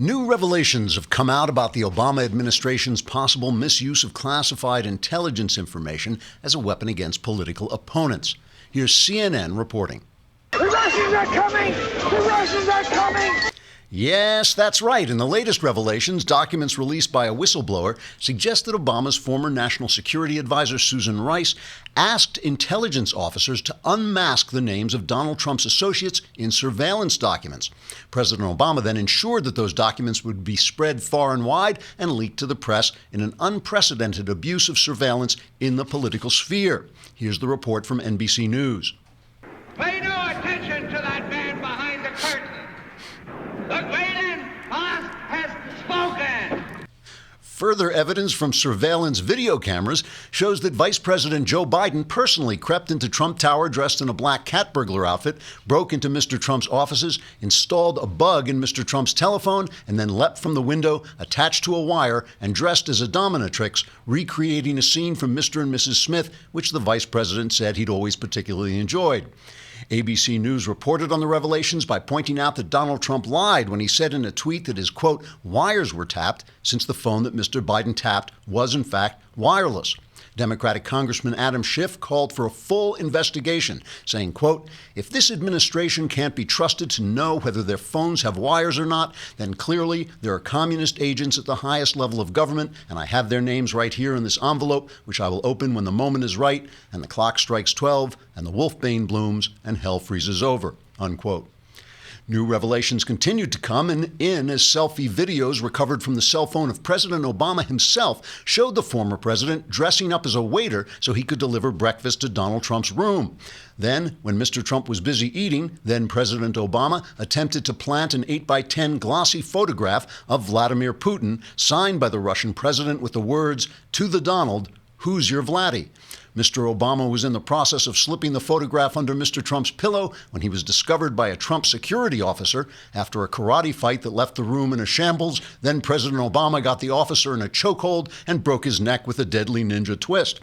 New revelations have come out about the Obama administration's possible misuse of classified intelligence information as a weapon against political opponents. Here's CNN reporting. The Russians are coming! The Russians are coming! Yes, that's right. In the latest revelations, documents released by a whistleblower suggest that Obama's former National Security Advisor, Susan Rice, asked intelligence officers to unmask the names of Donald Trump's associates in surveillance documents. President Obama then ensured that those documents would be spread far and wide and leaked to the press in an unprecedented abuse of surveillance in the political sphere. Here's the report from NBC News. Pay no attention to that man behind the curtain. The great boss has spoken. Further evidence from surveillance video cameras shows that Vice President Joe Biden personally crept into Trump Tower dressed in a black cat burglar outfit, broke into Mr. Trump's offices, installed a bug in Mr. Trump's telephone, and then leapt from the window, attached to a wire, and dressed as a dominatrix, recreating a scene from Mr. and Mrs. Smith, which the Vice President said he'd always particularly enjoyed. ABC News reported on the revelations by pointing out that Donald Trump lied when he said in a tweet that his, quote, wires were tapped, since the phone that Mr. Biden tapped was, in fact, wireless. Democratic Congressman Adam Schiff called for a full investigation, saying, quote, if this administration can't be trusted to know whether their phones have wires or not, then clearly there are communist agents at the highest level of government, and I have their names right here in this envelope, which I will open when the moment is right, and the clock strikes 12, and the wolfbane blooms, and hell freezes over, unquote. New revelations continued to come in as selfie videos recovered from the cell phone of President Obama himself showed the former president dressing up as a waiter so he could deliver breakfast to Donald Trump's room. Then, when Mr. Trump was busy eating, then President Obama attempted to plant an 8x10 glossy photograph of Vladimir Putin, signed by the Russian president with the words, "To the Donald, who's your Vladdy?" Mr. Obama was in the process of slipping the photograph under Mr. Trump's pillow when he was discovered by a Trump security officer after a karate fight that left the room in a shambles. Then President Obama got the officer in a chokehold and broke his neck with a deadly ninja twist.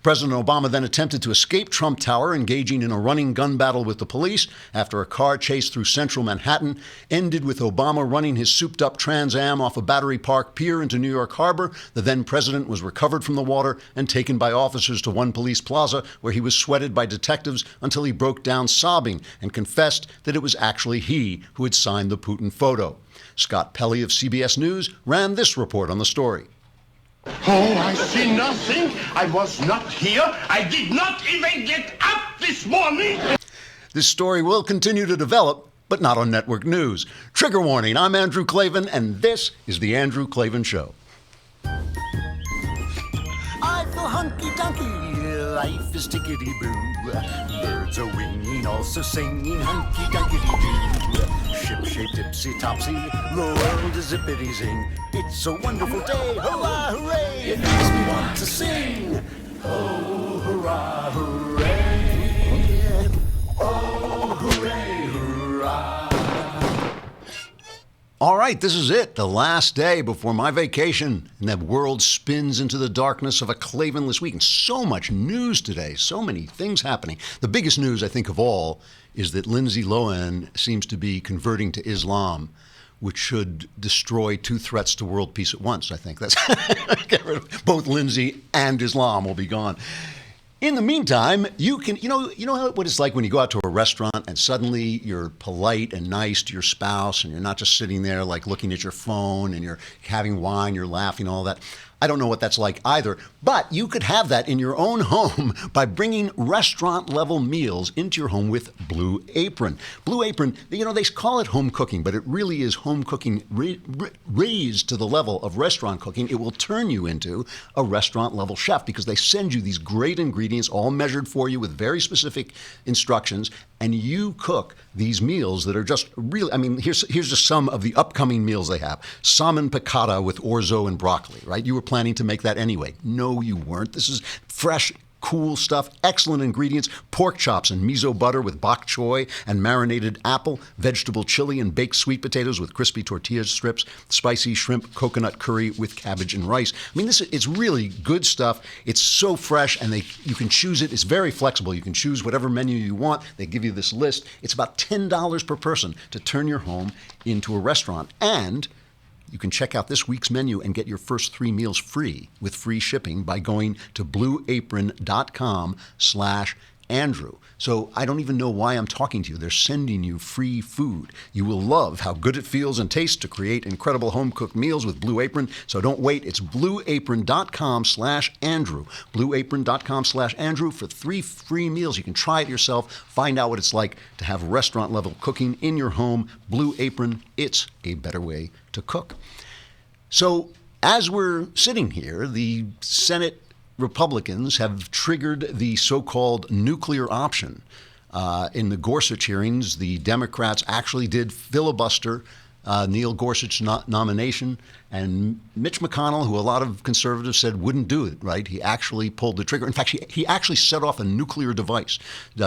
President Obama then attempted to escape Trump Tower, engaging in a running gun battle with the police after a car chase through central Manhattan ended with Obama running his souped-up Trans Am off a Battery Park pier into New York Harbor. The then president was recovered from the water and taken by officers to One Police Plaza, where he was sweated by detectives until he broke down sobbing and confessed that it was actually he who had signed the Putin photo. Scott Pelley of CBS News ran this report on the story. Oh, I see nothing. I was not here. I did not even get up this morning. This story will continue to develop, but not on network news. Trigger warning, I'm Andrew Klavan, and this is The Andrew Klavan Show. I feel hunky-dunky, life is tickety-boo. Birds are winging, also singing hunky-dunky-doo. Ship-shaped, tipsy-topsy, the world is zippity-zing. It's a wonderful day, hurrah, hooray! It makes me want to sing. Oh, hurrah, hooray! Oh, hooray, hurrah! All right, this is it, the last day before my vacation, and the world spins into the darkness of a Klavanless week. And so much news today, so many things happening. The biggest news, I think, of all is that Lindsay Lohan seems to be converting to Islam, which should destroy two threats to world peace at once, I think. That's get rid of both Lindsay and Islam will be gone. In the meantime, you can, you know what it's like when you go out to a restaurant and suddenly you're polite and nice to your spouse and you're not just sitting there like looking at your phone and you're having wine, you're laughing, all that. I don't know what that's like either, but you could have that in your own home by bringing restaurant-level meals into your home with Blue Apron. Blue Apron, they call it home cooking, but it really is home cooking raised to the level of restaurant cooking. It will turn you into a restaurant-level chef because they send you these great ingredients all measured for you with very specific instructions, and you cook these meals that are just really, here's just some of the upcoming meals they have. Salmon piccata with orzo and broccoli, right? You were planning to make that anyway. No, you weren't. This is fresh, cool stuff, excellent ingredients, pork chops and miso butter with bok choy and marinated apple, vegetable chili and baked sweet potatoes with crispy tortilla strips, spicy shrimp coconut curry with cabbage and rice. It's really good stuff. It's so fresh, and you can choose it. It's very flexible. You can choose whatever menu you want. They give you this list. It's about $10 per person to turn your home into a restaurant. And You can check out this week's menu and get your first 3 meals free with free shipping by going to blueapron.com/Andrew. So I don't even know why I'm talking to you. They're sending you free food. You will love how good it feels and tastes to create incredible home-cooked meals with Blue Apron. So don't wait. It's blueapron.com/Andrew. Blueapron.com/Andrew for 3 free meals. You can try it yourself. Find out what it's like to have restaurant-level cooking in your home. Blue Apron, it's a better way to cook. So as we're sitting here, the Senate Republicans have triggered the so-called nuclear option. In the Gorsuch hearings, the Democrats actually did filibuster Neil Gorsuch's nomination, and Mitch McConnell, who a lot of conservatives said wouldn't do it, right? He actually pulled the trigger. In fact, he actually set off a nuclear device. He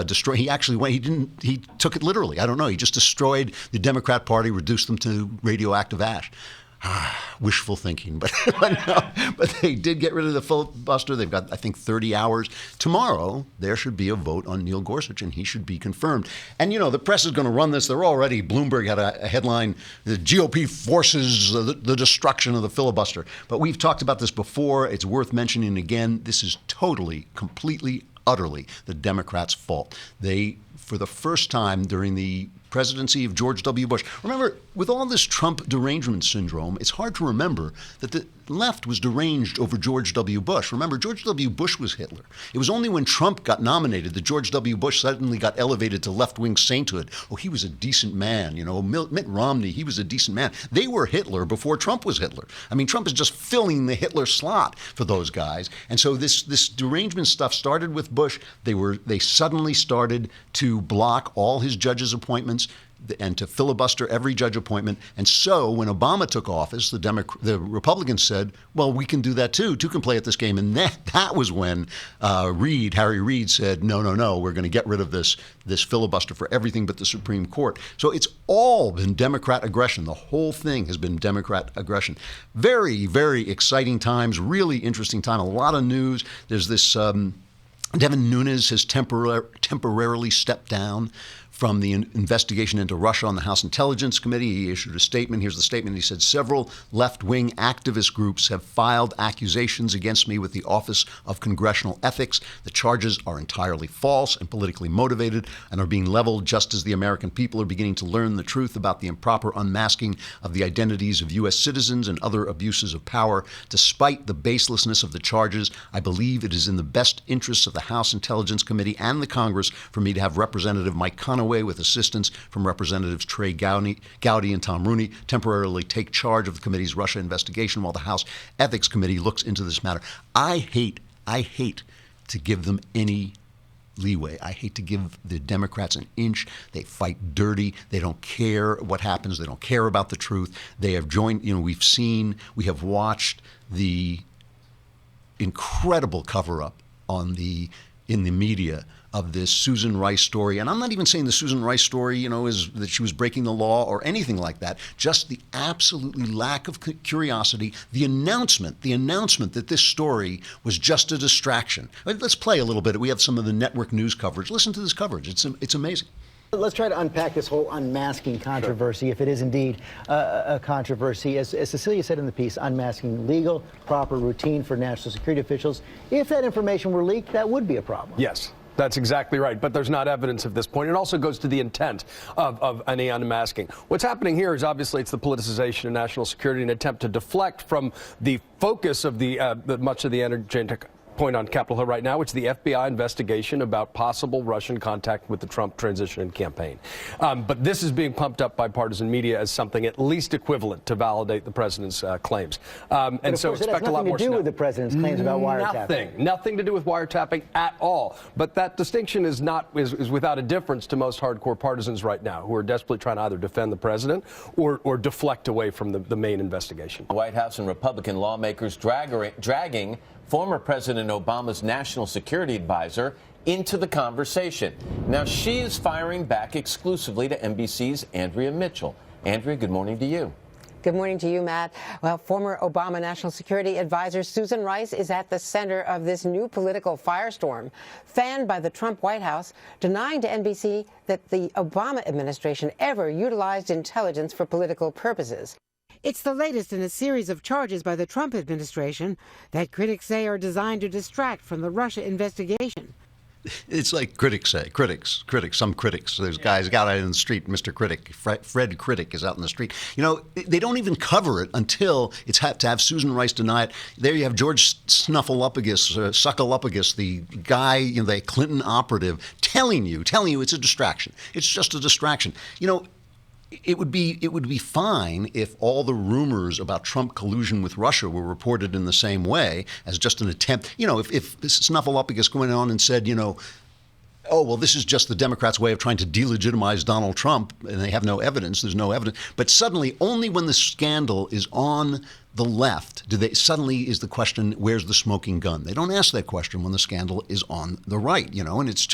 took it literally. I don't know. He just destroyed the Democrat Party, reduced them to radioactive ash. Wishful thinking, but they did get rid of the filibuster. They've got, I think, 30 hours. Tomorrow, there should be a vote on Neil Gorsuch, and he should be confirmed. And, the press is going to run this. They're already, Bloomberg had a headline, the GOP forces the destruction of the filibuster. But we've talked about this before. It's worth mentioning again. This is totally, completely, utterly the Democrats' fault. They, for the first time during the presidency of George W. Bush. Remember, with all this Trump derangement syndrome, it's hard to remember that the left was deranged over George W. Bush. Remember, George W. Bush was Hitler. It was only when Trump got nominated that George W. Bush suddenly got elevated to left-wing sainthood. Oh, he was a decent man. Mitt Romney, he was a decent man. They were Hitler before Trump was Hitler. I mean, Trump is just filling the Hitler slot for those guys. And so this derangement stuff started with Bush. They suddenly started to block all his judges' appointments and to filibuster every judge appointment. And so when Obama took office, the Republicans said, well, we can do that too. Two can play at this game. And that was when Harry Reid said, no, we're going to get rid of this filibuster for everything but the Supreme Court. So it's all been Democrat aggression. The whole thing has been Democrat aggression. Very, very exciting times, really interesting time, a lot of news. There's this Devin Nunes has temporarily stepped down from the investigation into Russia on the House Intelligence Committee. He issued a statement. Here's the statement. He said, several left-wing activist groups have filed accusations against me with the Office of Congressional Ethics. The charges are entirely false and politically motivated and are being leveled just as the American people are beginning to learn the truth about the improper unmasking of the identities of U.S. citizens and other abuses of power. Despite the baselessness of the charges, I believe it is in the best interests of the House Intelligence Committee and the Congress for me to have Representative Mike Conaway, with assistance from Representatives Trey Gowdy and Tom Rooney, temporarily take charge of the committee's Russia investigation while the House Ethics Committee looks into this matter. I hate to give them any leeway. I hate to give the Democrats an inch. They fight dirty. They don't care what happens. They don't care about the truth. They have joined, we have watched the incredible cover-up in the media of this Susan Rice story. And I'm not even saying the Susan Rice story, is that she was breaking the law or anything like that. Just the absolutely lack of curiosity, the announcement that this story was just a distraction. Let's play a little bit. We have some of the network news coverage. Listen to this coverage. It's amazing. Let's try to unpack this whole unmasking controversy, if it is indeed a controversy. As Cecilia said in the piece, unmasking legal, proper routine for national security officials. If that information were leaked, that would be a problem. Yes. That's exactly right. But there's not evidence at this point. It also goes to the intent of any unmasking. What's happening here is obviously it's the politicization of national security, an attempt to deflect from the focus of much of the energetic point on Capitol Hill right now, which is the FBI investigation about possible Russian contact with the Trump transition and campaign. But this is being pumped up by partisan media as something at least equivalent to validate the president's claims. And so expect a lot more. Nothing to do with the president's claims about wiretapping. Nothing to do with wiretapping at all. But that distinction is without a difference to most hardcore partisans right now who are desperately trying to either defend the president or deflect away from the main investigation. The White House and Republican lawmakers dragging former President Obama's national security advisor into the conversation. Now, she is firing back exclusively to NBC's Andrea Mitchell. Andrea, good morning to you. Good morning to you, Matt. Well, former Obama National Security Advisor Susan Rice is at the center of this new political firestorm, fanned by the Trump White House, denying to NBC that the Obama administration ever utilized intelligence for political purposes. It's the latest in a series of charges by the Trump administration that critics say are designed to distract from the Russia investigation. It's like critics say, some critics. There's guys out in the street, Mr. Critic, Fred Critic is out in the street. You know, they don't even cover it until it's to have Susan Rice deny it. There you have George Suckleuppagus, the guy, you know, the Clinton operative, telling you it's a distraction. It's just a distraction. You know, it would be fine if all the rumors about Trump collusion with Russia were reported in the same way as just an attempt. You know, if Snuffleupagus went on and said, you know, oh, well, this is just the Democrats' way of trying to delegitimize Donald Trump, and they have no evidence, there's no evidence. But suddenly, only when the scandal is on the left, suddenly is the question, where's the smoking gun? They don't ask that question when the scandal is on the right, you know, and it's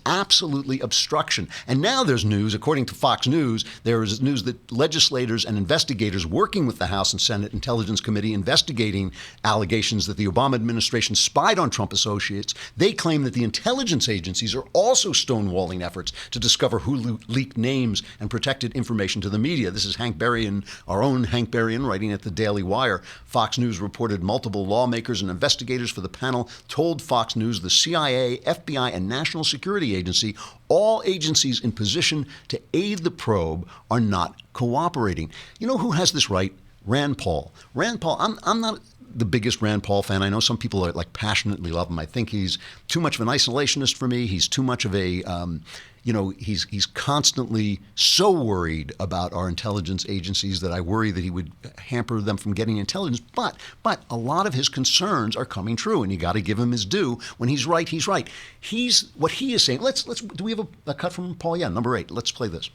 absolutely obstruction. And now there's news, according to Fox News, there is news that legislators and investigators working with the House and Senate Intelligence Committee investigating allegations that the Obama administration spied on Trump associates, they claim that the intelligence agencies are also stonewalling efforts to discover who leaked names and protected information to the media. This is Hank Berrien, our own Hank Berrien, writing at the Daily Wire. Fox News reported multiple lawmakers and investigators for the panel told Fox News the CIA, FBI, and National Security Agency, all agencies in position to aid the probe, are not cooperating. You know who has this right? Rand Paul. Rand Paul, I'm not the biggest Rand Paul fan. I know some people are like passionately love him. I think he's too much of an isolationist for me. He's too much of a, you know, he's constantly so worried about our intelligence agencies that I worry that he would hamper them from getting intelligence. But a lot of his concerns are coming true, and you got to give him his due. When he's right, he's right. What he is saying. Let's. Do we have a cut from Paul? Yeah, number 8. Let's play this.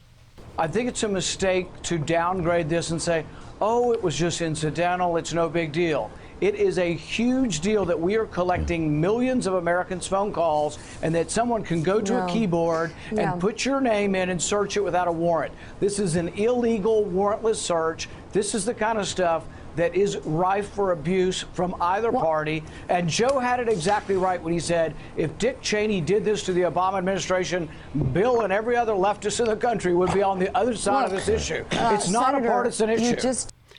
I think it's a mistake to downgrade this and say, oh, it was just incidental. It's no big deal. It is a huge deal that we are collecting millions of Americans' phone calls and that someone can go to a keyboard and put your name in and search it without a warrant. This is an illegal warrantless search. This is the kind of stuff that is rife for abuse from either party. And Joe had it exactly right when he said, if Dick Cheney did this to the Obama administration, Bill and every other leftist in the country would be on the other side of this issue. It's not Senator, a partisan issue.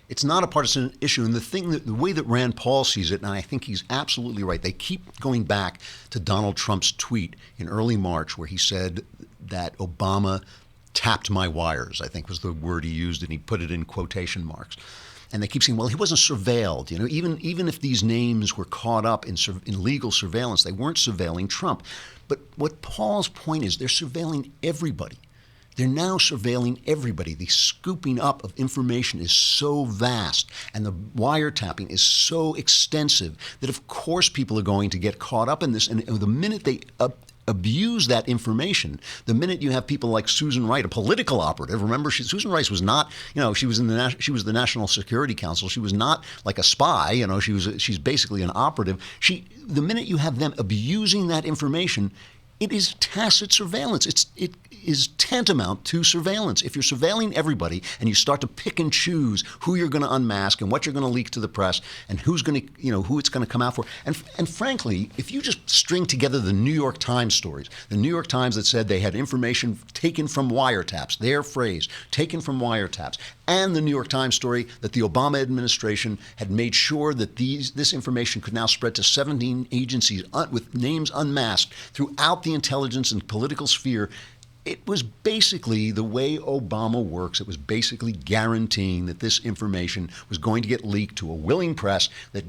It's not a partisan issue. And the way that Rand Paul sees it, and I think he's absolutely right, they keep going back to Donald Trump's tweet in early March where he said that Obama tapped my wires, I think was the word he used, and he put it in quotation marks. And they keep saying, well, he wasn't surveilled. You know, even if these names were caught up in legal surveillance, they weren't surveilling Trump. But what Paul's point is, they're surveilling everybody. They're now surveilling everybody. The scooping up of information is so vast and the wiretapping is so extensive that, of course, people are going to get caught up in this. And the minute they abuse that information, the minute you have people like Susan Rice, a political operative. Remember, Susan Rice was not, you know, she was the National Security Council. She was not like a spy. You know, she's basically an operative. The minute you have them abusing that information, it is tacit surveillance. It is tantamount to surveillance. If you're surveilling everybody and you start to pick and choose who you're going to unmask and what you're going to leak to the press and who's going to, you know, who it's going to come out for. And frankly, if you just string together the New York Times stories, the New York Times that said they had information taken from wiretaps, their phrase, taken from wiretaps, and the New York Times story that the Obama administration had made sure that this information could now spread to 17 agencies with names unmasked throughout the intelligence and political sphere. It was basically the way Obama works. It was basically guaranteeing that this information was going to get leaked to a willing press that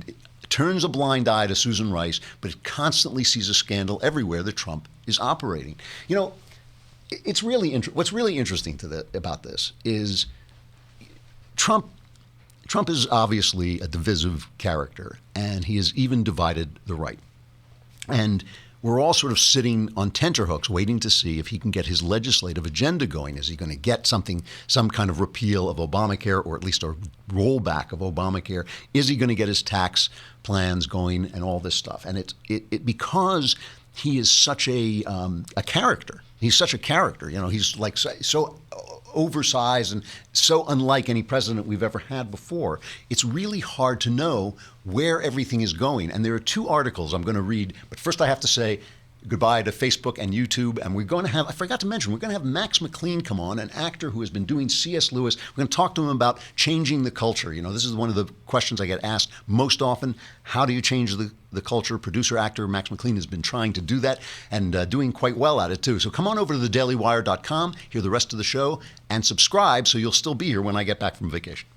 turns a blind eye to Susan Rice, but it constantly sees a scandal everywhere that Trump is operating. You know, it's really what's really interesting about this is Trump is obviously a divisive character, and he has even divided the right. And we're all sort of sitting on tenterhooks waiting to see if he can get his legislative agenda going. Is he going to get some kind of repeal of Obamacare, or at least a rollback of Obamacare? Is he going to get his tax plans going and all this stuff? And it because he is such a character. He's such a character. You know, he's like so oversized and so unlike any president we've ever had before. It's really hard to know where everything is going. And there are 2 articles I'm going to read. But first I have to say, goodbye to Facebook and YouTube. And we're going to have, I forgot to mention, we're going to have Max McLean come on, an actor who has been doing C.S. Lewis. We're going to talk to him about changing the culture. You know, this is one of the questions I get asked most often. How do you change the culture? Producer, actor Max McLean has been trying to do that and doing quite well at it, too. So come on over to thedailywire.com, hear the rest of the show, and subscribe so you'll still be here when I get back from vacation.